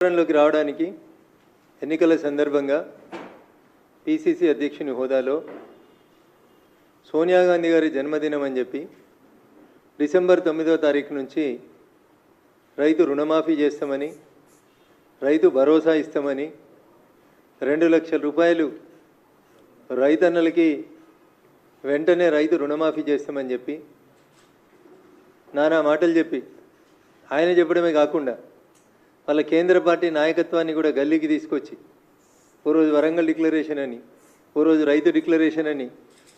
లోకి రావడానికి ఎన్నికల సందర్భంగా పిసిసి అధ్యక్షుని హోదాలో సోనియా గాంధీ గారి జన్మదినం అని చెప్పి డిసెంబర్ 9వ తారీఖు నుంచి రైతు రుణమాఫీ చేస్తామని, రైతు భరోసా ఇస్తామని, 2 లక్షల రూపాయలు రైతన్నలకి వెంటనే రైతు రుణమాఫీ చేస్తామని చెప్పి నానా మాటలు చెప్పి ఆయన చెప్పడమే కాకుండా వాళ్ళ కేంద్ర పార్టీ నాయకత్వాన్ని కూడా గల్లీకి తీసుకొచ్చి ఓ రోజు వరంగల్ డిక్లరేషన్ అని, ఓ రోజు రైతు డిక్లరేషన్ అని,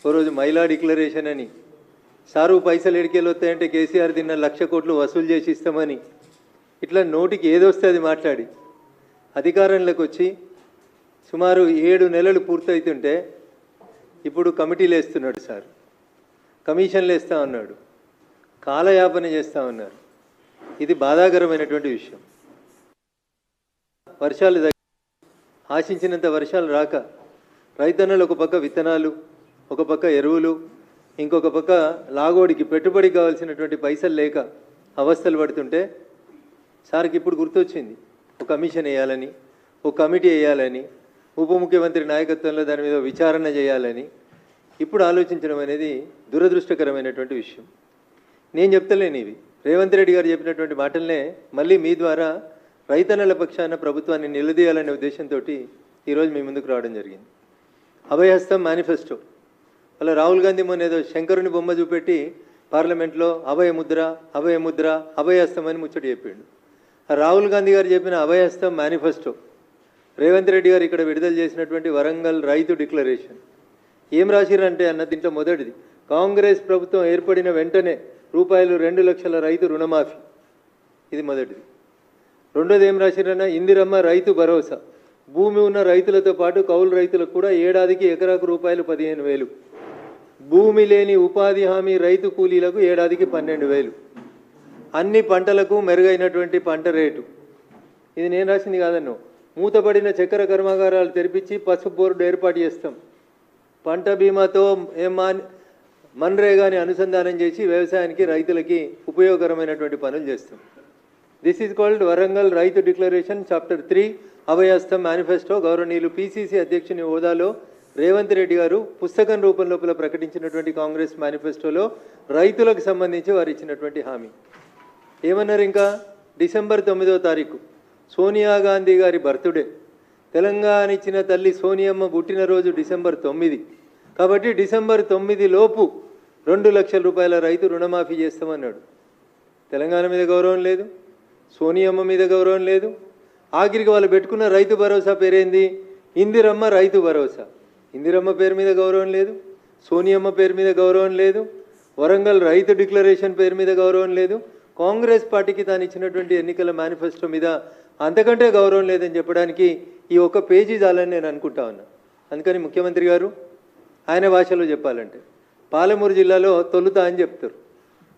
ఓ రోజు మహిళా డిక్లరేషన్ అని, సారు పైసలు ఎడికేలు వస్తాయంటే కేసీఆర్ తిన్న 1,00,000 కోట్లు వసూలు చేసి ఇస్తామని ఇట్లా నోటికి ఏదొస్తే అది మాట్లాడి అధికారంలోకి వచ్చి సుమారు 7 నెలలు పూర్తవుతుంటే ఇప్పుడు కమిటీలు వేస్తున్నాడు సార్, కమిషన్లు వేస్తూ ఉన్నాడు, కాలయాపన చేస్తూ ఉన్నారు. ఇది బాధాకరమైనటువంటి విషయం. వర్షాలు ఆశించినంత వర్షాలు రాక రైతన్నలు ఒక పక్క విత్తనాలు, ఒక పక్క ఎరువులు, ఇంకొక పక్క లాగోడికి పెట్టుబడికి కావాల్సినటువంటి పైసలు లేక అవస్థలు పడుతుంటే సార్కి ఇప్పుడు గుర్తొచ్చింది ఒక కమిషన్ వేయాలని, ఒక కమిటీ వేయాలని, ఉప ముఖ్యమంత్రి నాయకత్వంలో దాని మీద విచారణ చేయాలని ఇప్పుడు ఆలోచించడం అనేది దురదృష్టకరమైనటువంటి విషయం. నేను చెప్తలేను ఇవి, రేవంత్ రెడ్డి గారు చెప్పినటువంటి మాటలనే మళ్ళీ మీ ద్వారా రైతన్నల పక్షాన ప్రభుత్వాన్ని నిలదీయాలనే ఉద్దేశంతో ఈరోజు మీ ముందుకు రావడం జరిగింది. అభయహస్తం మేనిఫెస్టో అలా రాహుల్ గాంధీ మొన్న ఏదో శంకరుని బొమ్మ చూపెట్టి పార్లమెంట్లో అభయముద్ర అభయముద్ర అభయహస్తం అని ముచ్చట చెప్పిండు. ఆ రాహుల్ గాంధీ గారు చెప్పిన అభయహస్తం మేనిఫెస్టో రేవంత్ రెడ్డి గారు ఇక్కడ విడుదల చేసినటువంటి వరంగల్ రైతు డిక్లరేషన్ ఏం రాసిరంటే అన్న దీంట్లో మొదటిది, కాంగ్రెస్ ప్రభుత్వం ఏర్పడిన వెంటనే రూపాయలు 2 లక్షల రైతు రుణమాఫీ, ఇది మొదటిది. రెండోది ఏం రాసిరన్నా, ఇందిరమ్మ రైతు భరోసా, భూమి ఉన్న రైతులతో పాటు కౌలు రైతులకు కూడా ఏడాదికి ఎకరాకు రూపాయలు 15,000, భూమి లేని ఉపాధి హామీ రైతు కూలీలకు ఏడాదికి 12,000, అన్ని పంటలకు మెరుగైనటువంటి పంట రేటు. ఇది నేను రాసింది కాదన్నో, మూతపడిన చక్కెర కర్మాగారాలు తెరిపించి పసుపు బోర్డు ఏర్పాటు చేస్తాం, పంట బీమాతో మన్రేగాని అనుసంధానం చేసి వ్యవసాయానికి రైతులకి ఉపయోగకరమైనటువంటి పనులు చేస్తాం. దిస్ ఈజ్ కాల్డ్ వరంగల్ రైతు డిక్లరేషన్ చాప్టర్ 3 అభయహస్తం మేనిఫెస్టో. గౌరవనీయులు పిసిసి అధ్యక్షుని హోదాలో రేవంత్ రెడ్డి గారు పుస్తకం రూపం లోపల ప్రకటించినటువంటి కాంగ్రెస్ మేనిఫెస్టోలో రైతులకు సంబంధించి వారు ఇచ్చినటువంటి హామీ ఏమన్నారు, ఇంకా డిసెంబర్ 9వ తారీఖు సోనియా గాంధీ గారి బర్త్డే, తెలంగాణ ఇచ్చిన తల్లి సోనియమ్మ పుట్టినరోజు డిసెంబర్ 9, కాబట్టి డిసెంబర్ 9 లోపు 2 లక్షల రూపాయల రైతు రుణమాఫీ చేస్తామన్నాడు. తెలంగాణ మీద గౌరవం లేదు, సోనియమ్మ మీద గౌరవం లేదు, ఆఖరికి వాళ్ళు పెట్టుకున్న రైతు భరోసా పేరేంది, ఇందిరమ్మ రైతు భరోసా. ఇందిరమ్మ పేరు మీద గౌరవం లేదు, సోనియమ్మ పేరు మీద గౌరవం లేదు, వరంగల్ రైతు డిక్లరేషన్ పేరు మీద గౌరవం లేదు, కాంగ్రెస్ పార్టీకి తాను ఇచ్చినటువంటి ఎన్నికల మేనిఫెస్టో మీద అంతకంటే గౌరవం లేదని చెప్పడానికి ఈ ఒక్క పేజీ చాలని నేను అనుకుంటా ఉన్నా. అందుకని ముఖ్యమంత్రి గారు ఆయన భాషలో చెప్పాలంటే పాలమూరు జిల్లాలో తొలుత అని చెప్తారు,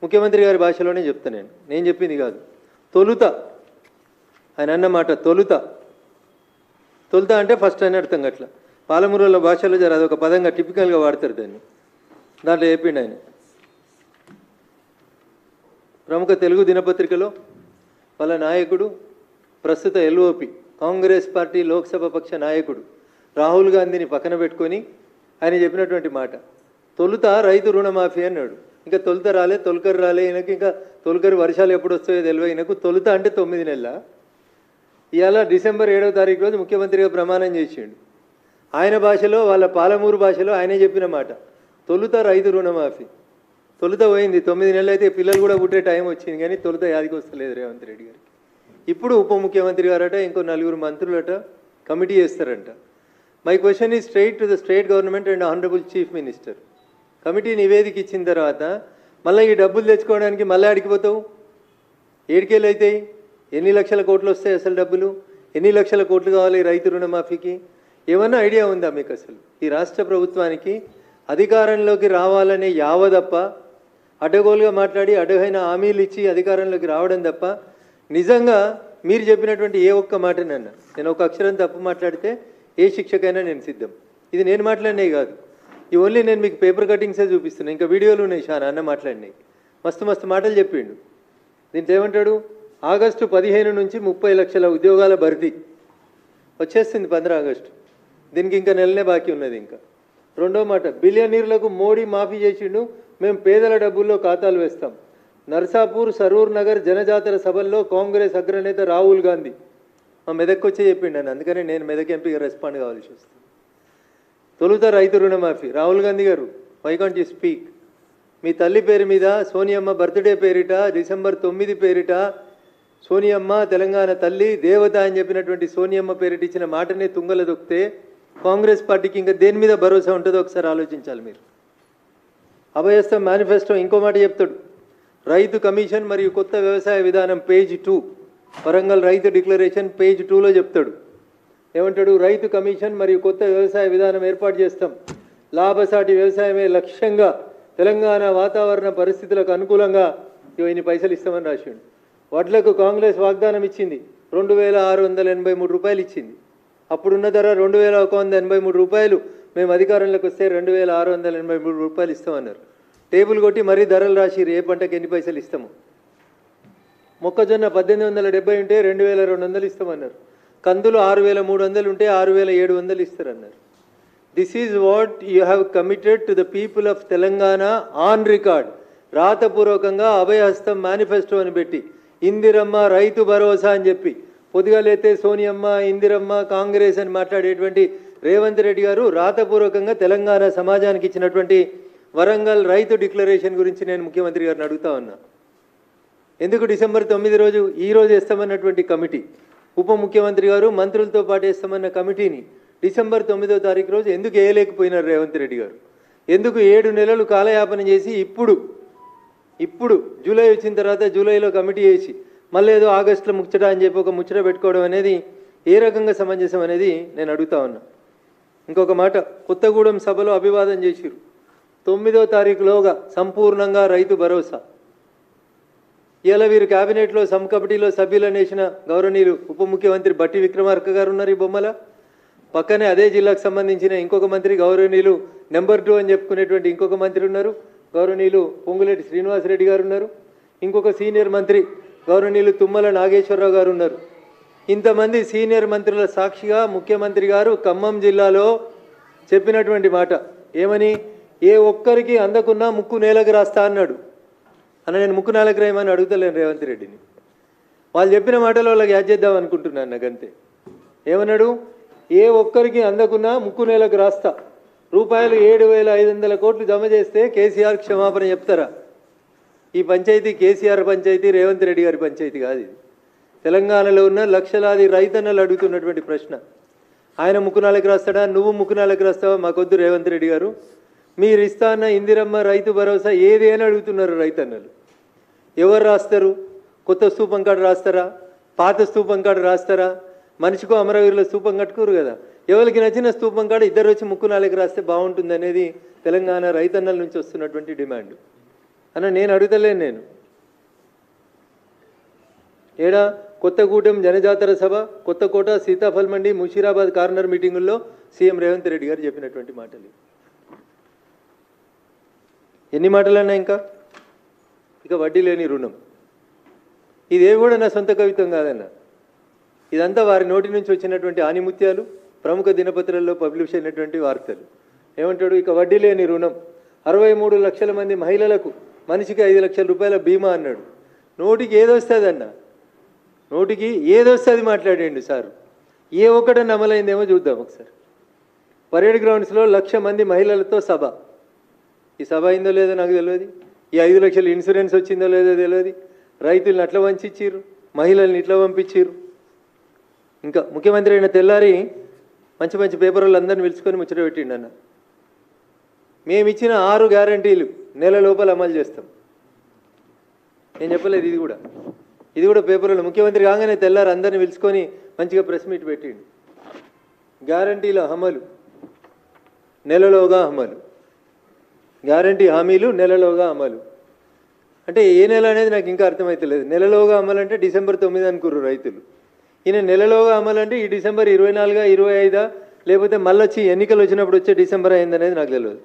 ముఖ్యమంత్రి గారి భాషలోనే చెప్తా, నేను చెప్పింది కాదు, తొలుత ఆయన అన్నమాట. తొలుత తొలుత అంటే ఫస్ట్ అని అర్థం. అట్లా పాలమూరుల భాషలో జర అదొక పదంగా టిపికల్గా వాడతారు దాన్ని. దాంట్లో చెప్పిండు ఆయన, ప్రముఖ తెలుగు దినపత్రికలో వాళ్ళ నాయకుడు ప్రస్తుత ఎల్ఓపి కాంగ్రెస్ పార్టీ లోక్సభ పక్ష నాయకుడు రాహుల్ గాంధీని పక్కన పెట్టుకొని ఆయన చెప్పినటువంటి మాట, తొలుత రైతు రుణమాఫీ అన్నాడు. ఇంకా తొలుత రాలే, తొలకరు రాలే, ఈయనకు ఇంకా తొలకరు వర్షాలు ఎప్పుడు వస్తాయో తెలియదు. ఈయనకు తొలుత అంటే 9 నెలల. ఇవాళ డిసెంబర్ 7వ తారీఖు రోజు ముఖ్యమంత్రిగా ప్రమాణం చేసిండు. ఆయన భాషలో, వాళ్ళ పాలమూరు భాషలో ఆయనే చెప్పిన మాట, తొలుత రైతు రుణమాఫీ. తొలుత పోయింది, 9 నెలలు అయితే పిల్లలు కూడా పుట్టే టైం వచ్చింది, కానీ తొలుత యాదికి వస్తలేదు రేవంత్ రెడ్డి గారికి. ఇప్పుడు ఉప ముఖ్యమంత్రి గారట, ఇంకో 4 మంత్రులట కమిటీ చేస్తారంట. My question is straight to the state government and honourable chief minister. Committee నివేదిక ఇచ్చిన తర్వాత మళ్ళీ ఈ డబ్బులు తెచ్చుకోవడానికి మళ్ళీ అడిగిపోతావు, ఏడికేళ్ళు అవుతాయి, ఎన్ని లక్షల కోట్లు వస్తాయి అసలు డబ్బులు, ఎన్ని లక్షల కోట్లు కావాలి రైతు రుణమాఫీకి? ఏమన్నా ఐడియా ఉందా మీకు? అసలు ఈ రాష్ట్ర ప్రభుత్వానికి అధికారంలోకి రావాలనే యావదప్ప, అడ్డగోలుగా మాట్లాడి అడ్డగైన హామీలు ఇచ్చి అధికారంలోకి రావడం తప్ప నిజంగా మీరు చెప్పినటువంటి ఏ ఒక్క మాటనన్నా, నేను ఒక అక్షరం తప్పు మాట్లాడితే ఏ శిక్షకైనా నేను సిద్ధం. ఇది నేను మాట్లాడినవి కాదు, ఈ ఓన్లీ నేను మీకు పేపర్ కటింగ్సే చూపిస్తున్నాను, ఇంకా వీడియోలు ఉన్నాయి చాలా అన్న మాట్లాడినాయి. మస్తు మస్తు మాటలు చెప్పిండు. దీంట్లో ఏమంటాడు, ఆగస్టు 15 నుంచి 30 లక్షల ఉద్యోగాల భర్తీ వచ్చేస్తుంది 15 ఆగస్టు. దీనికి ఇంకా నెలనే బాకీ ఉన్నది. ఇంకా రెండో మాట, బిలియనీర్లకు మోడీ మాఫీ చేసిండు, మేము పేదల డబ్బుల్లో ఖాతాలు వేస్తాం. నర్సాపూర్ సరూర్ నగర్ జనజాతర సభల్లో కాంగ్రెస్ అగ్రనేత రాహుల్ గాంధీ మా మెదక్కి వచ్చే చెప్పిండు అని, అందుకని నేను మెదక్ ఎంపీగా రెస్పాండ్ కావాల్సి వస్తుంది. తొలుత రైతు రుణమాఫీ. రాహుల్ గాంధీ గారు, వై కాంట్ యూ స్పీక్? మీ తల్లి పేరు మీద సోనియమ్మ బర్త్డే పేరిట డిసెంబర్ 9 పేరిట సోనియమ్మ తెలంగాణ తల్లి దేవత అని చెప్పినటువంటి సోనియమ్మ పేరిట ఇచ్చిన మాటనే తుంగల దొక్కితే కాంగ్రెస్ పార్టీకి ఇంకా దేని మీద భరోసా ఉంటుందో ఒకసారి ఆలోచించాలి మీరు. అభయస్థం మేనిఫెస్టో ఇంకో మాట చెప్తాడు, రైతు కమిషన్ మరియు కొత్త వ్యవసాయ విధానం పేజ్ 2, వరంగల్ రైతు డిక్లరేషన్ పేజ్ 2లో చెప్తాడు. ఏమంటాడు? రైతు కమిషన్ మరియు కొత్త వ్యవసాయ విధానం ఏర్పాటు చేస్తాం, లాభసాటి వ్యవసాయమే లక్ష్యంగా తెలంగాణ వాతావరణ పరిస్థితులకు అనుకూలంగా ఇన్ని పైసలు ఇస్తామని రాసిండు. వడ్లకు కాంగ్రెస్ వాగ్దానం ఇచ్చింది, 2683 రూపాయలు ఇచ్చింది. అప్పుడున్న ధర 2183 రూపాయలు. మేము అధికారంలోకి వస్తే 2683 రూపాయలు ఇస్తామన్నారు. టేబుల్ కొట్టి మరీ ధరలు రాసిరు, ఏ పంటకు ఎన్ని పైసలు ఇస్తాము. మొక్కజొన్న 1870 ఉంటే 2200 ఇస్తామన్నారు. కందులు 6300 ఉంటే 6700 ఇస్తారన్నారు. This is what you have committed to the people of Telangana on record. రాతపూర్వకంగా అభయహస్తం మేనిఫెస్టో అని పెట్టి ఇందిరమ్మ రైతు భరోసా అని చెప్పి పొద్దుగాలైతే సోనియమ్మ ఇందిరమ్మ కాంగ్రెస్ అని మాట్లాడేటువంటి రేవంత్ రెడ్డి గారు రాతపూర్వకంగా తెలంగాణ సమాజానికి ఇచ్చినటువంటి వరంగల్ రైతు డిక్లరేషన్ గురించి నేను ముఖ్యమంత్రి గారిని అడుగుతా ఉన్నా. ఎందుకు డిసెంబర్ 9 రోజు ఈ రోజు వేస్తామన్నటువంటి కమిటీ, ఉప ముఖ్యమంత్రి గారు మంత్రులతో పాటు వేస్తామన్న కమిటీని డిసెంబర్ 9వ తారీఖు రోజు ఎందుకు వేయలేకపోయినారు రేవంత్ రెడ్డి గారు? ఎందుకు 7 నెలలు కాలయాపన చేసి ఇప్పుడు జూలై వచ్చిన తర్వాత జూలైలో కమిటీ వేసి మళ్ళీ ఏదో ఆగస్టులో ముచ్చట అని చెప్పి ఒక ముచ్చట పెట్టుకోవడం అనేది ఏ రకంగా సమంజసం అనేది నేను అడుగుతా ఉన్నా. ఇంకొక మాట, కొత్తగూడెం సభలో అభివాదం చేసిరు, 9వ తారీఖులోగా సంపూర్ణంగా రైతు భరోసా. ఇలా వీరు క్యాబినెట్లో సబ్ కమిటీలో సభ్యులను వేసిన గౌరవనీయులు ఉప ముఖ్యమంత్రి బట్టి విక్రమార్క గారు ఉన్నారు ఈ బొమ్మల. పక్కనే అదే జిల్లాకు సంబంధించిన ఇంకొక మంత్రి గౌరవనీయులు నెంబర్ 2 అని చెప్పుకునేటువంటి ఇంకొక మంత్రి ఉన్నారు, గౌరవనీయులు పొంగులేటి శ్రీనివాసరెడ్డి గారు ఉన్నారు. ఇంకొక సీనియర్ మంత్రి గౌరవనీయులు తుమ్మల నాగేశ్వరరావు గారు ఉన్నారు. ఇంతమంది సీనియర్ మంత్రుల సాక్షిగా ముఖ్యమంత్రి గారు ఖమ్మం జిల్లాలో చెప్పినటువంటి మాట ఏమని, ఏ ఒక్కరికి అందకున్నా ముక్కు నేలకు రాస్తా అన్నాడు. అన్న నేను ముక్కు నేలకు రాయమని అడుగుతలేను రేవంత్ రెడ్డిని. వాళ్ళు చెప్పిన మాటలో వాళ్ళకి యాడ్ చేద్దాం అనుకుంటున్నాను. నాకంతే. ఏమన్నాడు? ఏ ఒక్కరికి అందకున్నా ముక్కు నేలకు రాస్తా. రూపాయలు 7500 కోట్లు జమ చేస్తే కేసీఆర్ క్షమాపణ చెప్తారా? ఈ పంచాయతీ కేసీఆర్ పంచాయతీ, రేవంత్ రెడ్డి గారి పంచాయతీ కాదు ఇది. తెలంగాణలో ఉన్న లక్షలాది రైతన్నలు అడుగుతున్నటువంటి ప్రశ్న. ఆయన ముక్కునాలకు రాస్తాడా? నువ్వు ముక్కునాలకు రాస్తావా? మాకొద్దు రేవంత్ రెడ్డి గారు. మీరు ఇస్తా అన్న ఇందిరమ్మ రైతు భరోసా ఏది అని అడుగుతున్నారు రైతన్నలు. ఎవరు రాస్తారు? కొత్త స్తూపం కాడ రాస్తారా? పాత స్తూపం కాడ రాస్తారా? మనిషికో అమరవీరుల స్తూపం కట్టుకోరు కదా. ఎవరికి నచ్చిన స్తూపం కాడ ఇద్దరు వచ్చి ముక్కునాలకు రాస్తే బాగుంటుంది అనేది తెలంగాణ రైతన్నల నుంచి వస్తున్నటువంటి డిమాండ్. అన్న నేను అడుగుతలేను. నేను ఏడా కొత్తగూడెం జనజాతర సభ, కొత్తకోట, సీతాఫల్ మండి, ముషీరాబాద్ కార్నర్ మీటింగుల్లో సీఎం రేవంత్ రెడ్డి గారు చెప్పినటువంటి మాటలు. ఎన్ని మాటలన్నా ఇంకా ఇక వడ్డీ లేని రుణం. ఇదేవి కూడా నా సొంత కవిత్వం కాదన్న. ఇదంతా వారి నోటి నుంచి వచ్చినటువంటి ఆనిముత్యాలు, ప్రముఖ దినపత్రాల్లో పబ్లిష్ అయినటువంటి వార్తలు. ఏమంటాడు? ఇక వడ్డీ లేని రుణం 63 లక్షల మంది మహిళలకు మనిషికి 5 లక్షల రూపాయల బీమా అన్నాడు. నోటికి ఏదొస్తుంది అన్న, నోటికి ఏదొస్తుంది మాట్లాడండి సార్. ఏ ఒక్కటన్నా అమలైందేమో చూద్దాం ఒకసారి. పరేడ్ గ్రౌండ్స్లో 1,00,000 మంది మహిళలతో సభ. ఈ సభ అయిందో లేదో నాకు తెలియదు. ఈ 5 లక్షల ఇన్సూరెన్స్ వచ్చిందో లేదో తెలియదు. రైతులను అట్లా వంచిచ్చిర్రు, మహిళల్ని ఇట్లా పంపించిర్రు. ఇంకా ముఖ్యమంత్రి అయిన తెల్లారి మంచి మంచి పేపర్లు అందరిని పిలుచుకొని ముచ్చట పెట్టిండు అన్న. మేము ఇచ్చిన 6 గ్యారంటీలు నెల లోపల అమలు చేస్తాం. నేను చెప్పలేదు. ఇది కూడా పేపర్లో ముఖ్యమంత్రి కాగానే తెల్లారి అందరిని పిలుచుకొని మంచిగా ప్రెస్ మీట్ పెట్టిండు. గ్యారంటీల అమలు నెలలోగా అమలు, గ్యారంటీ హామీలు నెలలోగా అమలు. అంటే ఏ నెల అనేది నాకు ఇంకా అర్థమవుతలేదు. నెలలోగా అమలు అంటే డిసెంబర్ 9 అనుకుర్రు రైతులు. ఈయన నెలలోగా అమలు అంటే ఈ డిసెంబర్ 24, 25 లేకపోతే మళ్ళీ వచ్చి ఎన్నికలు వచ్చినప్పుడు వచ్చే డిసెంబర్ అయిందనేది నాకు తెలియదు.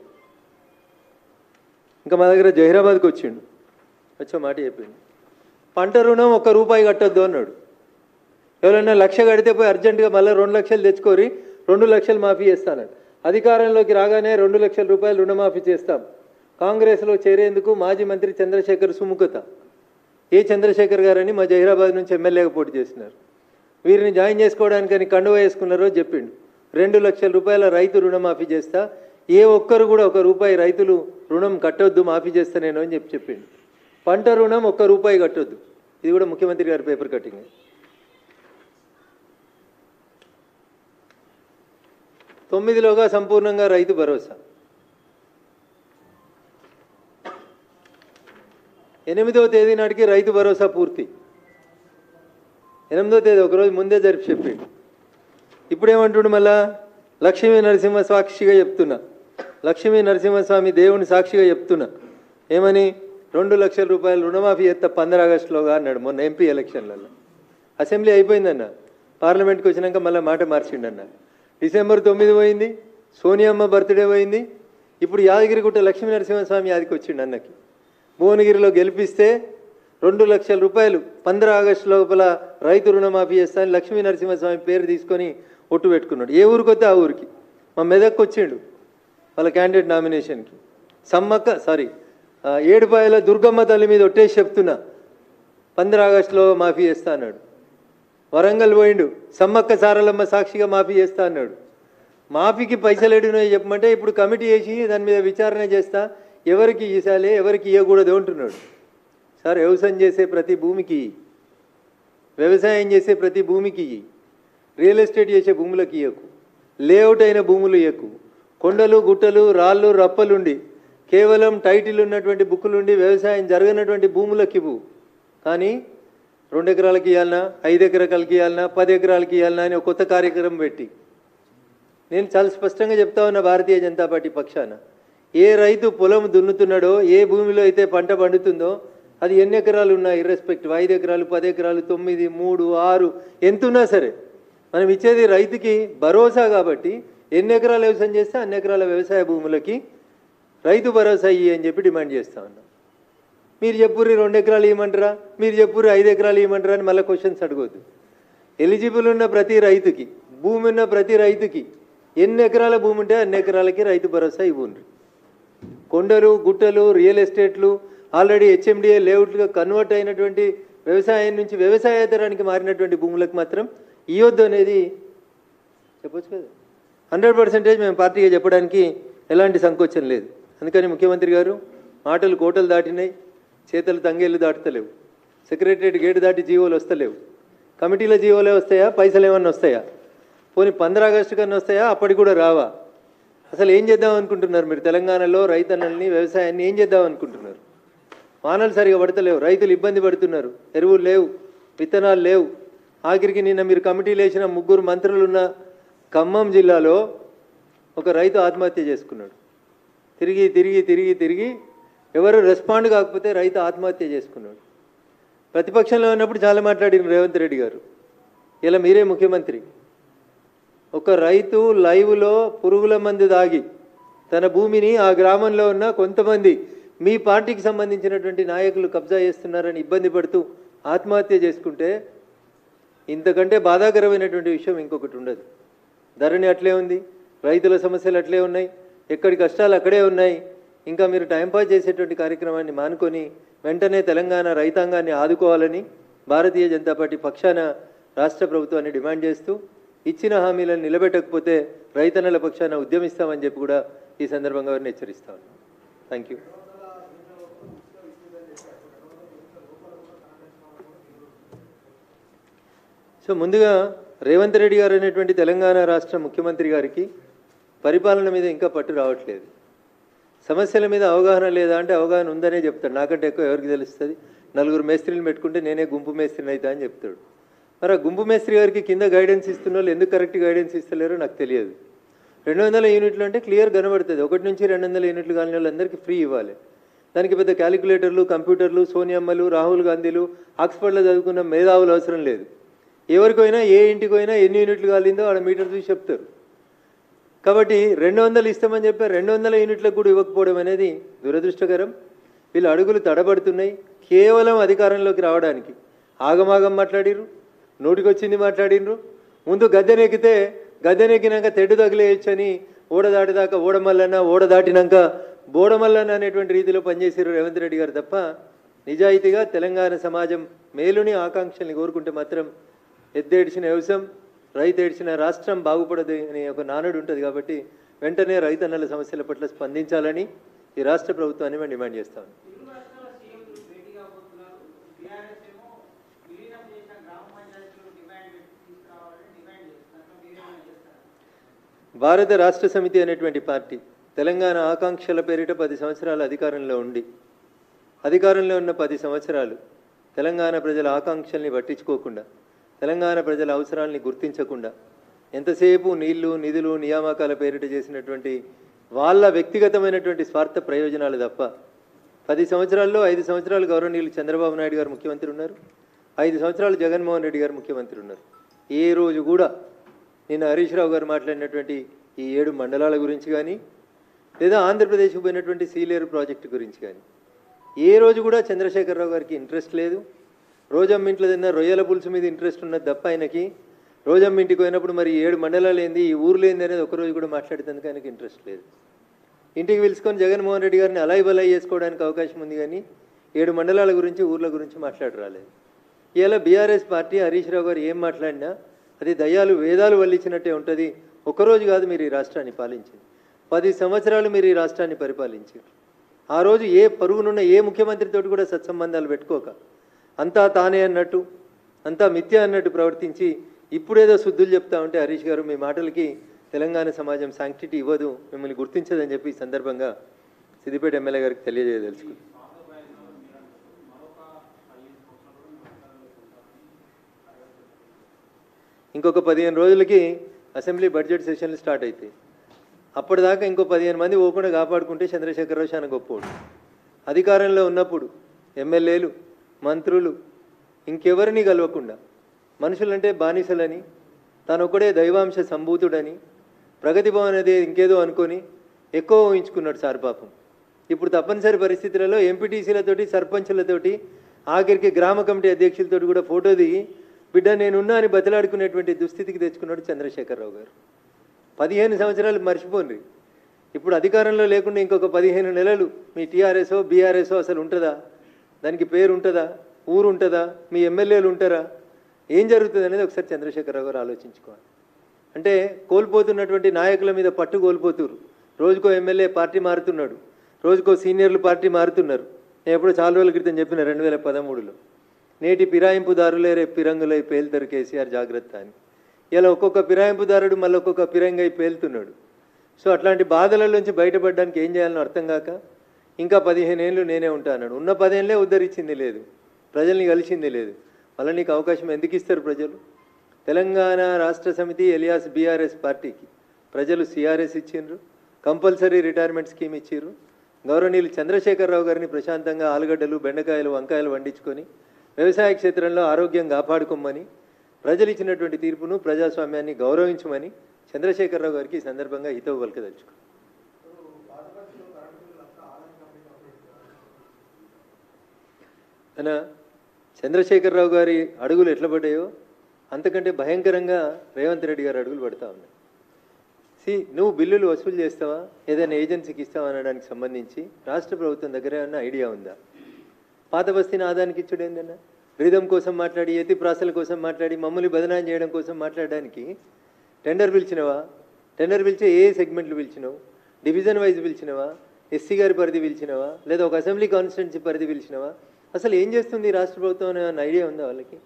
ఇంకా మా దగ్గర జహీరాబాద్కి వచ్చిండు, వచ్చే మాట చెప్పిండు. పంట రుణం ₹1 కట్టొద్దు అన్నాడు. ఎవరైనా 1,00,000 కడితే పోయి అర్జెంటుగా మళ్ళీ 2 లక్షలు తెచ్చుకోరి 2 లక్షలు మాఫీ చేస్తానన్నాడు. అధికారంలోకి రాగానే ₹2 లక్షల రుణమాఫీ చేస్తాం. కాంగ్రెస్లో చేరేందుకు మాజీ మంత్రి చంద్రశేఖర్ సుముఖత. ఏ చంద్రశేఖర్ గారని మా జహీరాబాద్ నుంచి ఎమ్మెల్యేగా పోటీ చేసినారు. వీరిని జాయిన్ చేసుకోవడానికని కండువ వేసుకున్నారో చెప్పిండు. ₹2 లక్షల రైతు రుణమాఫీ చేస్తా, ఏ ఒక్కరు కూడా ₹1 రైతులు రుణం కట్టొద్దు, మాఫీ చేస్తా నేను అని చెప్పిండు. పంట రుణం ₹1 కట్టొద్దు. ఇది కూడా ముఖ్యమంత్రి గారి పేపర్ కటింగ్. 9లోగా సంపూర్ణంగా రైతు భరోసా. 8వ తేదీ నాటికి రైతు భరోసా పూర్తి. 8వ తేదీ ఒకరోజు ముందే జరిపి చెప్పిండు. ఇప్పుడేమంటుండు మళ్ళా? లక్ష్మీ నరసింహ సాక్షిగా చెప్తున్నా, లక్ష్మీ నరసింహస్వామి దేవుని సాక్షిగా చెప్తున్నా. ఏమని? ₹2 లక్షల రుణమాఫీ చేస్తా 15 ఆగస్టులోగా అన్నాడు మొన్న ఎంపీ ఎలక్షన్లలో. అసెంబ్లీ అయిపోయిందన్న, పార్లమెంట్కి వచ్చినాక మళ్ళీ మాట మార్చిండన్న. డిసెంబర్ 9 పోయింది, సోనియమ్మ బర్త్డే పోయింది. ఇప్పుడు యాదగిరిగుట్ట లక్ష్మీ నరసింహస్వామి యాదికి వచ్చిండు అన్నకి. భువనగిరిలో గెలిపిస్తే ₹2 లక్షల 15 ఆగస్టు లోపల రైతు రుణమాఫీ చేస్తాను లక్ష్మీ నరసింహస్వామి పేరు తీసుకొని ఒట్టు పెట్టుకున్నాడు. ఏ ఊరికి వస్తే ఆ ఊరికి. మా మెదక్కి వచ్చిండు వాళ్ళ క్యాండిడేట్ నామినేషన్కి. ఏడుపాయల దుర్గమ్మ తల్లి మీద ఒట్టేసి చెప్తున్నా 15 ఆగస్టులో మాఫీ చేస్తా అన్నాడు. వరంగల్ పోయిండు, సమ్మక్క సారలమ్మ సాక్షిగా మాఫీ చేస్తా అన్నాడు. మాఫీకి పైసలు ఎడినాయి చెప్పమంటే ఇప్పుడు కమిటీ వేసి దాని మీద విచారణ చేస్తా, ఎవరికి ఇవ్వాలి ఎవరికి ఇవ్వకూడదు అంటున్నాడు. సార్, వ్యవసాయం చేసే ప్రతి భూమికి, వ్యవసాయం చేసే ప్రతి భూమికి, రియల్ ఎస్టేట్ చేసే భూములకు ఇవ్వకు, లేఅవుట్ అయిన భూములు ఇవ్వకు, కొండలు గుట్టలు రాళ్ళు రప్పలుండి కేవలం టైటిల్ ఉన్నటువంటి బుక్కులుండి వ్యవసాయం జరగనటువంటి భూములకు ఇవ్వు. కానీ 2 ఎకరాలకి ఇవ్వాలన్నా, 5 ఎకరాలకి ఇవ్వాలన్నా, 10 ఎకరాలకి ఇవ్వాలన్నా అని ఒక కొత్త కార్యక్రమం పెట్టి, నేను చాలా స్పష్టంగా చెప్తా ఉన్నా భారతీయ జనతా పార్టీ పక్షాన, ఏ రైతు పొలం దున్నుతున్నాడో, ఏ భూమిలో అయితే పంట పండుతుందో అది ఎన్ని ఎకరాలు ఉన్నా ఇర్రెస్పెక్టివ్, 5 ఎకరాలు 10 ఎకరాలు 9 3 6 ఎంతున్నా సరే మనం ఇచ్చేది రైతుకి భరోసా. కాబట్టి ఎన్ని ఎకరాలు వ్యవసాయం చేస్తే అన్ని ఎకరాల వ్యవసాయ భూములకి రైతు భరోసా ఇయ్యి అని చెప్పి డిమాండ్ చేస్తా ఉన్నాం. మీరు చెప్పుర్రి 2 ఎకరాలు ఇవ్వమంటారా, మీరు చెప్పుర్రి 5 ఎకరాలు ఇవ్వమంటారా అని మళ్ళీ క్వశ్చన్స్ అడగొద్దు. ఎలిజిబుల్ ఉన్న ప్రతి రైతుకి, భూమి ఉన్న ప్రతి రైతుకి ఎన్ని ఎకరాల భూమి ఉంటే అన్ని ఎకరాలకి రైతు భరోసా ఇవ్వండి. కొండలు గుట్టలు రియల్ ఎస్టేట్లు ఆల్రెడీ హెచ్ఎండిఏ లేఅవుట్లుగా కన్వర్ట్ అయినటువంటి వ్యవసాయం నుంచి వ్యవసాయేతరానికి మారినటువంటి భూములకు మాత్రం ఇవ్వద్దు అనేది చెప్పొచ్చు కదా. 100% మేము పార్టీగా చెప్పడానికి ఎలాంటి సంకోచం లేదు. అందుకని ముఖ్యమంత్రి గారు మాటలు కోటలు దాటినాయి, చేతలు తంగేళ్ళు దాటుతలేవు. సెక్రటరియట్ గేటు దాటి జీవోలు వస్తలేవు. కమిటీల జీవోలే వస్తాయా, పైసలు ఏమన్నా వస్తాయా? పోనీ 15 ఆగస్టు కన్నా వస్తాయా? అప్పటికి కూడా రావా? అసలు ఏం చేద్దాం అనుకుంటున్నారు మీరు? తెలంగాణలో రైతన్నల్ని, వ్యవసాయాన్ని ఏం చేద్దాం అనుకుంటున్నారు? వానలు సరిగా పడతలేవు, రైతులు ఇబ్బంది పడుతున్నారు, ఎరువులు లేవు, విత్తనాలు లేవు. ఆఖరికి నిన్న మీరు కమిటీలు వేసిన 3 మంత్రులున్న ఖమ్మం జిల్లాలో ఒక రైతు ఆత్మహత్య చేసుకున్నాడు. తిరిగి తిరిగి తిరిగి తిరిగి ఎవరు రెస్పాండ్ కాకపోతే రైతు ఆత్మహత్య చేసుకున్నాడు. ప్రతిపక్షంలో ఉన్నప్పుడు చాలా మాట్లాడిన రేవంత్ రెడ్డి గారు, ఇలా మీరే ముఖ్యమంత్రి. ఒక రైతు లైవ్లో పురుగుల మందు దాగి తన భూమిని ఆ గ్రామంలో ఉన్న కొంతమంది మీ పార్టీకి సంబంధించినటువంటి నాయకులు కబ్జా చేస్తున్నారని ఇబ్బంది పడుతూ ఆత్మహత్య చేసుకుంటే ఇంతకంటే బాధాకరమైనటువంటి విషయం ఇంకొకటి ఉండదు. ధరణి అట్లే ఉంది, రైతుల సమస్యలు అట్లే ఉన్నాయి, ఎక్కడి కష్టాలు అక్కడే ఉన్నాయి. ఇంకా మీరు టైంపాస్ చేసేటువంటి కార్యక్రమాన్ని మానుకొని వెంటనే తెలంగాణ రైతాంగాన్ని ఆదుకోవాలని భారతీయ జనతా పార్టీ పక్షాన రాష్ట్ర ప్రభుత్వాన్ని డిమాండ్ చేస్తూ, ఇచ్చిన హామీలను నిలబెట్టకపోతే రైతన్నల పక్షాన ఉద్యమిస్తామని చెప్పి కూడా ఈ సందర్భంగా వారిని హెచ్చరిస్తా ఉన్నాను. Thank you. సో ముందుగా రేవంత్ రెడ్డి గారు అనేటువంటి తెలంగాణ రాష్ట్ర ముఖ్యమంత్రి గారికి పరిపాలన మీద ఇంకా పట్టు రావట్లేదు. సమస్యల మీద అవగాహన లేదా అంటే అవగాహన ఉందనే చెప్తాడు. నాకంటే ఎక్కువ ఎవరికి తెలుస్తుంది? 4 మేస్త్రీలు పెట్టుకుంటే నేనే గుంపు మేస్త్రిని అవుతా అని చెప్తాడు. మరి ఆ గుంపు మేస్త్రి గారికి కింద గైడెన్స్ ఇస్తున్న వాళ్ళు ఎందుకు కరెక్ట్ గైడెన్స్ ఇస్తలేరో నాకు తెలియదు. 200 యూనిట్లు అంటే క్లియర్ కనబడుతుంది. 1 నుంచి 200 యూనిట్లు కాని వాళ్ళందరికీ ఫ్రీ ఇవ్వాలి. దానికి పెద్ద క్యాలిక్యులేటర్లు, కంప్యూటర్లు, సోనియమ్మలు, రాహుల్ గాంధీలు, ఆక్స్ఫర్డ్లో చదువుకున్న మేధావులు అవసరం లేదు. ఎవరికైనా ఏ ఇంటికి పోయినా ఎన్ని యూనిట్లు కాలిందో ఆడ మీటర్ చూసి చెప్తారు. కాబట్టి 200 ఇస్తామని చెప్పి 200 యూనిట్లకు కూడా ఇవ్వకపోవడం అనేది దురదృష్టకరం. వీళ్ళ అడుగులు తడబడుతున్నాయి కేవలం అధికారంలోకి రావడానికి. ఆగమాగం మాట్లాడిర్రు, నోటికొచ్చింది మాట్లాడినరు. ముందు గద్దెనెక్కితే గద్దెనెక్కినాక తెడ్డు తగిలేయచ్చని ఓడ దాటిదాకా ఓడమల్లన్న, ఓడ దాటినాక బోడమల్లన్న అనేటువంటి రీతిలో పనిచేసారు రేవంత్ రెడ్డి గారు తప్ప నిజాయితీగా తెలంగాణ సమాజం మేలుని ఆకాంక్షల్ని కోరుకుంటే మాత్రం ఎద్దేడిచిన వ్యవసాయం, రైతు ఏడ్చిన రాష్ట్రం బాగుపడదు అనే ఒక నానుడు ఉంటుంది. కాబట్టి వెంటనే రైతన్నల సమస్యల పట్ల స్పందించాలని ఈ రాష్ట్ర ప్రభుత్వాన్ని మేము డిమాండ్ చేస్తాము. భారత రాష్ట్ర సమితి అనేటువంటి పార్టీ తెలంగాణ ఆకాంక్షల పేరిట 10 సంవత్సరాలు అధికారంలో ఉండి, అధికారంలో ఉన్న 10 సంవత్సరాలు తెలంగాణ ప్రజల ఆకాంక్షల్ని పట్టించుకోకుండా, తెలంగాణ ప్రజల అవసరాలని గుర్తించకుండా ఎంతసేపు నీళ్లు, నిధులు, నియామకాల పేరిట చేసినటువంటి వాళ్ళ వ్యక్తిగతమైనటువంటి స్వార్థ ప్రయోజనాలు తప్ప 10 సంవత్సరాల్లో 5 సంవత్సరాలు గౌరవనీయులు చంద్రబాబు నాయుడు గారు ముఖ్యమంత్రి ఉన్నారు, 5 సంవత్సరాలు జగన్మోహన్ రెడ్డి గారు ముఖ్యమంత్రి ఉన్నారు. ఏ రోజు కూడా నిన్న హరీష్ రావు గారు మాట్లాడినటువంటి ఈ 7 మండలాల గురించి కానీ, లేదా ఆంధ్రప్రదేశ్కు పోయినటువంటి సీలేరు ప్రాజెక్టు గురించి కానీ ఏ రోజు కూడా చంద్రశేఖరరావు గారికి ఇంట్రెస్ట్ లేదు. రోజమ్మ ఇంట్లో తిన్న రొయ్యల పులుసు మీద ఇంట్రెస్ట్ ఉన్నది తప్ప ఆయనకి రోజమ్మ ఇంటికి పోయినప్పుడు మరి 7 మండలాలు ఏంది, ఈ ఊర్లు ఏంది అనేది ఒకరోజు కూడా మాట్లాడేందుకు ఆయనకి ఇంట్రెస్ట్ లేదు. ఇంటికి పిలుచుకొని జగన్మోహన్ రెడ్డి గారిని అలాయి బలాయి చేసుకోవడానికి అవకాశం ఉంది కానీ 7 మండలాల గురించి, ఊర్ల గురించి మాట్లాడరాలేదు. ఇలా బీఆర్ఎస్ పార్టీ హరీష్ రావు గారు ఏం మాట్లాడినా అది దయ్యాలు వేదాలు వల్లించినట్టే ఉంటుంది. ఒకరోజు కాదు మీరు ఈ రాష్ట్రాన్ని పాలించింది, 10 సంవత్సరాలు మీరు ఈ రాష్ట్రాన్ని పరిపాలించారు. ఆ రోజు ఏ పరుగునున్న ఏ ముఖ్యమంత్రితో కూడా సత్సంబంధాలు పెట్టుకోక అంతా తానే అన్నట్టు, అంతా మిథ్య అన్నట్టు ప్రవర్తించి ఇప్పుడేదో శుద్ధులు చెప్తా ఉంటే హరీష్ గారు మీ మాటలకి తెలంగాణ సమాజం శాంక్టిటీ ఇవ్వదు, మిమ్మల్ని గుర్తించదని చెప్పి ఈ సందర్భంగా సిద్దిపేట ఎమ్మెల్యే గారికి తెలియజేయదలుచుకుంది. ఇంకొక 15 రోజులకి అసెంబ్లీ బడ్జెట్ సెషన్లు స్టార్ట్ అవుతాయి. అప్పటిదాకా ఇంకో 15 మంది పోకుండా కాపాడుకుంటే చంద్రశేఖరరావు చాలా గొప్పోడు. అధికారంలో ఉన్నప్పుడు ఎమ్మెల్యేలు, మంత్రులు ఇంకెవరిని కలవకుండా మనుషులంటే బానిసలని, తనొక్కడే దైవాంశ సంభూతుడని, ప్రగతి భవన్ అనేది ఇంకేదో అనుకొని ఎక్కువ ఊహించుకున్నాడు సార్ పాపం. ఇప్పుడు తప్పనిసరి పరిస్థితులలో ఎంపీటీసీలతోటి, సర్పంచులతోటి, ఆఖరికి గ్రామ కమిటీ అధ్యక్షులతోటి కూడా ఫోటో దిగి బిడ్డ నేనున్నా అని బతిలాడుకునేటువంటి దుస్థితికి తెచ్చుకున్నాడు చంద్రశేఖరరావు గారు. 15 సంవత్సరాలు మర్చిపోండి. ఇప్పుడు అధికారంలో లేకుండా ఇంకొక 15 నెలలు మీ టీఆర్ఎస్ఓ బీఆర్ఎస్ఓ అసలు ఉంటుందా? దానికి పేరు ఉంటుందా? ఊరు ఉంటుందా? మీ ఎమ్మెల్యేలు ఉంటారా? ఏం జరుగుతుంది అనేది ఒకసారి చంద్రశేఖరరావు గారు ఆలోచించుకోవాలి. అంటే కోల్పోతున్నటువంటి నాయకుల మీద పట్టు కోల్పోతున్నారు. రోజుకో ఎమ్మెల్యే పార్టీ మారుతున్నాడు, రోజుకో సీనియర్లు పార్టీ మారుతున్నారు. నేను ఎప్పుడో చాలా రోజుల క్రితం చెప్పిన 2013లో నేటి పిరాయింపుదారులే రేపు పిరంగులై పేలుతారు కేసీఆర్ జాగ్రత్త అని. ఇలా ఒక్కొక్క పిరాయింపుదారుడు మళ్ళీ ఒక్కొక్క పిరంగై పేలుతున్నాడు. సో అట్లాంటి బాధలలోంచి బయటపడడానికి ఏం చేయాలని అర్థం కాక ఇంకా 15 ఏళ్ళు నేనే ఉంటా అన్నాడు. ఉన్న 10 ఏళ్ళే ఉద్ధరించింది లేదు, ప్రజల్ని కలిసింది లేదు. మళ్ళీ నీకు అవకాశం ఎందుకు ఇస్తారు ప్రజలు? తెలంగాణ రాష్ట్ర సమితి ఎలియాస్ బీఆర్ఎస్ పార్టీకి ప్రజలు సిఆర్ఎస్ ఇచ్చిండ్రు, కంపల్సరీ రిటైర్మెంట్ స్కీమ్ ఇచ్చిర్రు. గౌరవనీయులు చంద్రశేఖరరావు గారిని ప్రశాంతంగా ఆలుగడ్డలు, బెండకాయలు, వంకాయలు వండించుకొని వ్యవసాయ క్షేత్రంలో ఆరోగ్యం కాపాడుకోమని, ప్రజలు ఇచ్చినటువంటి తీర్పును, ప్రజాస్వామ్యాన్ని గౌరవించమని చంద్రశేఖరరావు గారికి ఈ సందర్భంగా హితవు పలకదలుచుకో. అన్న చంద్రశేఖరరావు గారి అడుగులు ఎట్లా పడ్డాయో అంతకంటే భయంకరంగా రేవంత్ రెడ్డి గారి అడుగులు పడతా ఉన్నాయి. నువ్వు బిల్లులు వసూలు చేస్తావా, ఏదైనా ఏజెన్సీకి ఇస్తావా అనడానికి సంబంధించి రాష్ట్ర ప్రభుత్వం దగ్గర ఏమన్నా ఐడియా ఉందా? పాత బస్తీని ఆదానికి ఇచ్చుడు ఏందన్నా? రిధం కోసం మాట్లాడి, ఎత్తి ప్రాసల కోసం మాట్లాడి, మమ్మల్ని బదనాం చేయడం కోసం మాట్లాడడానికి టెండర్ పిలిచినవా? టెండర్ పిలిచే ఏ సెగ్మెంట్లు పిలిచినావు? డివిజన్ వైజ్ పిలిచినవా? ఎస్సీ గారి పరిధి పిలిచినవా? లేదా ఒక అసెంబ్లీ కాన్స్టిట్యున్సీ పరిధి పిలిచినవా? అసలు ఏం చేస్తుంది రాష్ట్ర ప్రభుత్వం అనే ఐడియా ఉందా వాళ్ళకి?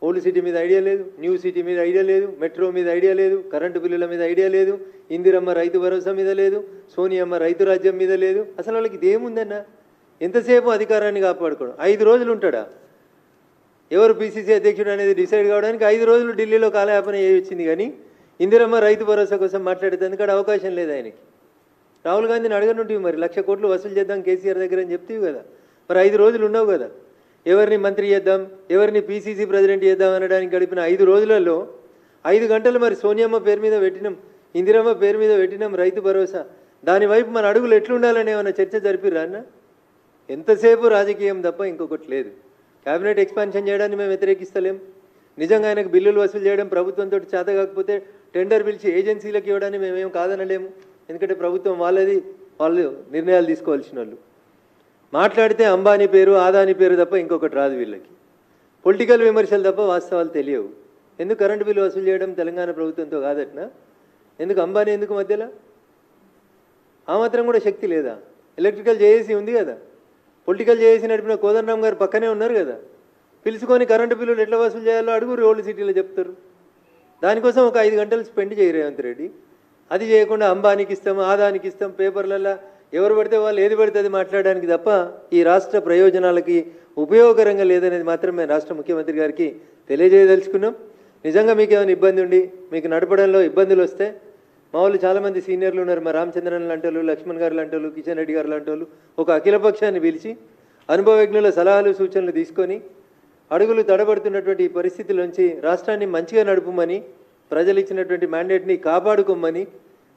ఓల్డ్ సిటీ మీద ఐడియా లేదు, న్యూ సిటీ మీద ఐడియా లేదు, మెట్రో మీద ఐడియా లేదు, కరెంటు బిల్లుల మీద ఐడియా లేదు, ఇందిరమ్మ రైతు భరోసా మీద లేదు, సోనియమ్మ రైతు రాజ్యం మీద లేదు. అసలు వాళ్ళకి ఇదేముందన్నా? ఎంతసేపు అధికారాన్ని కాపాడుకోవడం. 5 రోజులు ఉంటాడా? ఎవరు పీసీసీ అధ్యక్షుడు అనేది డిసైడ్ కావడానికి 5 రోజులు ఢిల్లీలో కాలయాపన వచ్చింది. కానీ ఇందిరమ్మ రైతు భరోసా కోసం మాట్లాడేందుకు అవకాశం లేదు ఆయనకి. రాహుల్ గాంధీని అడగనుంటివి మరి 1,00,000 కోట్లు వసూలు చేద్దాం కేసీఆర్ దగ్గర అని చెప్తీవి కదా. మరి 5 రోజులు ఉన్నావు కదా. ఎవరిని మంత్రి చేద్దాం, ఎవరిని పీసీసీ ప్రెసిడెంట్ చేద్దాం అనడానికి గడిపిన 5 రోజులలో 5 గంటలు మరి సోనియమ్మ పేరు మీద పెట్టినాం, ఇందిరమ్మ పేరు మీద పెట్టినాం రైతు భరోసా. దాని వైపు మన అడుగులు ఎట్లుండాలని ఏమన్నా చర్చ జరిపిర్రా అన్న? ఎంతసేపు రాజకీయం తప్ప ఇంకొకటి లేదు. క్యాబినెట్ ఎక్స్పాన్షన్ చేయడాన్ని మేము వ్యతిరేకిస్తలేం. నిజంగా ఆయనకు బిల్లులు వసూలు చేయడం ప్రభుత్వంతో చేత కాకపోతే టెండర్ పిలిచి ఏజెన్సీలకు ఇవ్వడాన్ని మేమేం కాదనలేము. ఎందుకంటే ప్రభుత్వం వాళ్ళు నిర్ణయాలు తీసుకోవాల్సిన వాళ్ళు. మాట్లాడితే అంబానీ పేరు ఆదాని పేరు తప్ప ఇంకొకటి రాదు వీళ్ళకి. పొలిటికల్ విమర్శలు తప్ప వాస్తవాలు తెలియవు. ఎందుకు కరెంటు బిల్లు వసూలు చేయడం తెలంగాణ ప్రభుత్వంతో కాదట్నా? ఎందుకు అంబానీ ఎందుకు మధ్యలో? ఆ మాత్రం కూడా శక్తి లేదా? ఎలక్ట్రికల్ జేఏసీ ఉంది కదా, పొలిటికల్ జేఏసీ నడిపిన కోదండరామ్ గారు పక్కనే ఉన్నారు కదా. పిలుచుకొని కరెంటు బిల్లులు ఎట్లా వసూలు చేయాలో అడుగురు, ఓల్డ్ సిటీలో చెప్తారు. దానికోసం ఒక 5 గంటలు స్పెండ్ చేయరు రేవంత్ రెడ్డి. అది చేయకుండా అంబానీకి ఇస్తాం ఆదానికి ఇస్తాం పేపర్లలో ఎవరు పడితే వాళ్ళు ఏది పడితే అది మాట్లాడడానికి తప్ప ఈ రాష్ట్ర ప్రయోజనాలకి ఉపయోగకరంగా లేదనేది మాత్రం మేము రాష్ట్ర ముఖ్యమంత్రి గారికి తెలియజేయదలుచుకున్నాం. నిజంగా మీకు ఏమైనా ఇబ్బంది ఉండి మీకు నడపడంలో ఇబ్బందులు వస్తే మా వాళ్ళు చాలామంది సీనియర్లు ఉన్నారు. మా రామచంద్రన్ లాంటి వాళ్ళు, లక్ష్మణ్ గారు లాంటి వాళ్ళు, కిషన్ రెడ్డి గారు లాంటి వాళ్ళు ఒక అఖిలపక్షాన్ని పిలిచి అనుభవజ్ఞుల సలహాలు సూచనలు తీసుకొని అడుగులు తడబడుతున్నటువంటి ఈ పరిస్థితుల్లోంచి రాష్ట్రాన్ని మంచిగా నడుపుమని ప్రజలు ఇచ్చినటువంటి మ్యాండేట్ని కాపాడుకోమని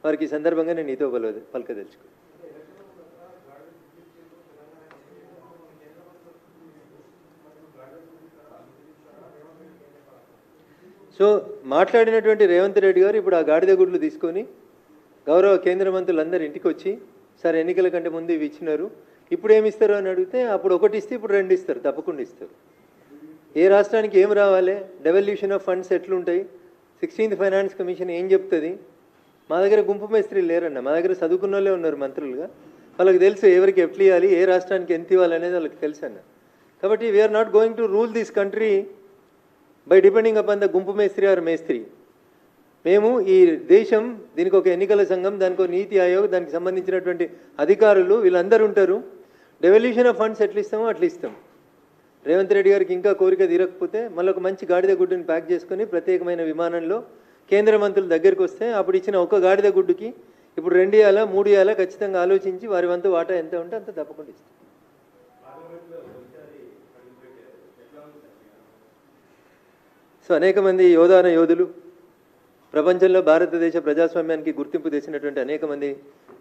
వారికి ఈ సందర్భంగా నేను నీతో పలకదలుచుకో. సో మాట్లాడినటువంటి రేవంత్ రెడ్డి గారు ఇప్పుడు ఆ గాడిద గుడ్లు తీసుకొని గౌరవ కేంద్ర మంత్రులందరూ ఇంటికి వచ్చి సార్ ఎన్నికల కంటే ముందు ఇవి ఇచ్చినారు, ఇప్పుడు ఏమి ఇస్తారు అని అడిగితే అప్పుడు ఒకటి ఇస్తే ఇప్పుడు 2 ఇస్తారు, తప్పకుండా ఇస్తారు. ఏ రాష్ట్రానికి ఏం రావాలి, డెవల్యూషన్ ఆఫ్ ఫండ్స్ ఎట్లుంటాయి, 16th ఫైనాన్స్ కమిషన్ ఏం చెప్తుంది. మా దగ్గర గుంపు మేస్త్రీలు లేరన్న, మా దగ్గర చదువుకున్న వాళ్ళే ఉన్నారు మంత్రులుగా. వాళ్ళకి తెలుసు ఎవరికి ఎట్లు ఇవ్వాలి, ఏ రాష్ట్రానికి ఎంత ఇవ్వాలి అనేది వాళ్ళకి తెలుసు అన్న. కాబట్టి we are not going to rule this country by depending upon the గుంపు మేస్త్రి ఆర్ మేస్త్రి. మేము ఈ దేశం దీనికి ఒక ఎన్నికల సంఘం, దానికి ఒక నీతి ఆయోగ్, దానికి సంబంధించినటువంటి అధికారులు వీళ్ళందరూ ఉంటారు. డెవల్యూషన్ ఆఫ్ ఫండ్స్ ఎట్లా ఇస్తామో అట్లా ఇస్తాం. రేవంత్ రెడ్డి గారికి ఇంకా కోరిక తీరకపోతే మళ్ళీ ఒక మంచి గాడిద గుడ్డుని ప్యాక్ చేసుకొని ప్రత్యేకమైన విమానంలో కేంద్ర మంత్రుల దగ్గరికి వస్తే అప్పుడు ఇచ్చిన ఒక గాడిద గుడ్డుకి ఇప్పుడు 2 ఇవ్వాలా 3 ఇవ్వాలా ఖచ్చితంగా ఆలోచించి వారి వంతు వాటా ఎంత ఉంటే అంత తప్పకుండా ఇస్తాం. సో అనేక మంది యోధులు ప్రపంచంలో భారతదేశ ప్రజాస్వామ్యానికి గుర్తింపు తెచ్చినటువంటి అనేక మంది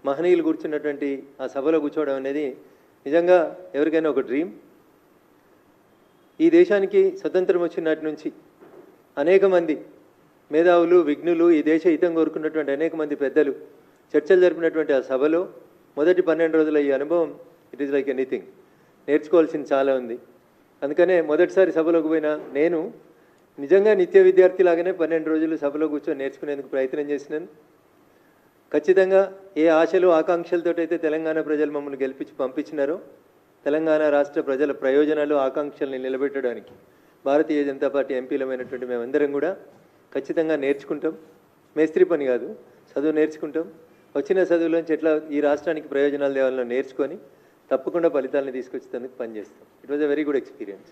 మహనీయులు కూర్చున్నటువంటి ఆ సభలో కూర్చోవడం అనేది నిజంగా ఎవరికైనా ఒక డ్రీమ్. ఈ దేశానికి స్వతంత్రం వచ్చినటి నుంచి అనేక మంది మేధావులు విఘ్నులు ఈ దేశ హితం కోరుకున్నటువంటి అనేక మంది పెద్దలు చర్చలు జరిపినటువంటి ఆ సభలో మొదటి 12 రోజుల ఈ అనుభవం ఇట్ ఈస్ లైక్ ఎనీథింగ్. నేర్చుకోవాల్సింది చాలా ఉంది. అందుకనే మొదటిసారి సభలోకి పోయిన నేను నిజంగా నిత్య విద్యార్థిలాగానే 12 రోజులు సభలో కూర్చొని నేర్చుకునేందుకు ప్రయత్నం చేసినాను. ఖచ్చితంగా ఏ ఆశలు ఆకాంక్షలతో అయితే తెలంగాణ ప్రజలు మమ్మల్ని గెలిపించి పంపించినారో తెలంగాణ రాష్ట్ర ప్రజల ప్రయోజనాలు ఆకాంక్షల్ని నిలబెట్టడానికి భారతీయ జనతా పార్టీ ఎంపీలమైనటువంటి మేమందరం కూడా ఖచ్చితంగా నేర్చుకుంటాం. మేస్త్రి పని కాదు, చదువు నేర్చుకుంటాం. వచ్చిన చదువులోంచి ఎట్లా ఈ రాష్ట్రానికి ప్రయోజనాలు తేవాలో నేర్చుకొని తప్పకుండా ఫలితాలను తీసుకొచ్చేందుకు పనిచేస్తాం. It was a very good experience.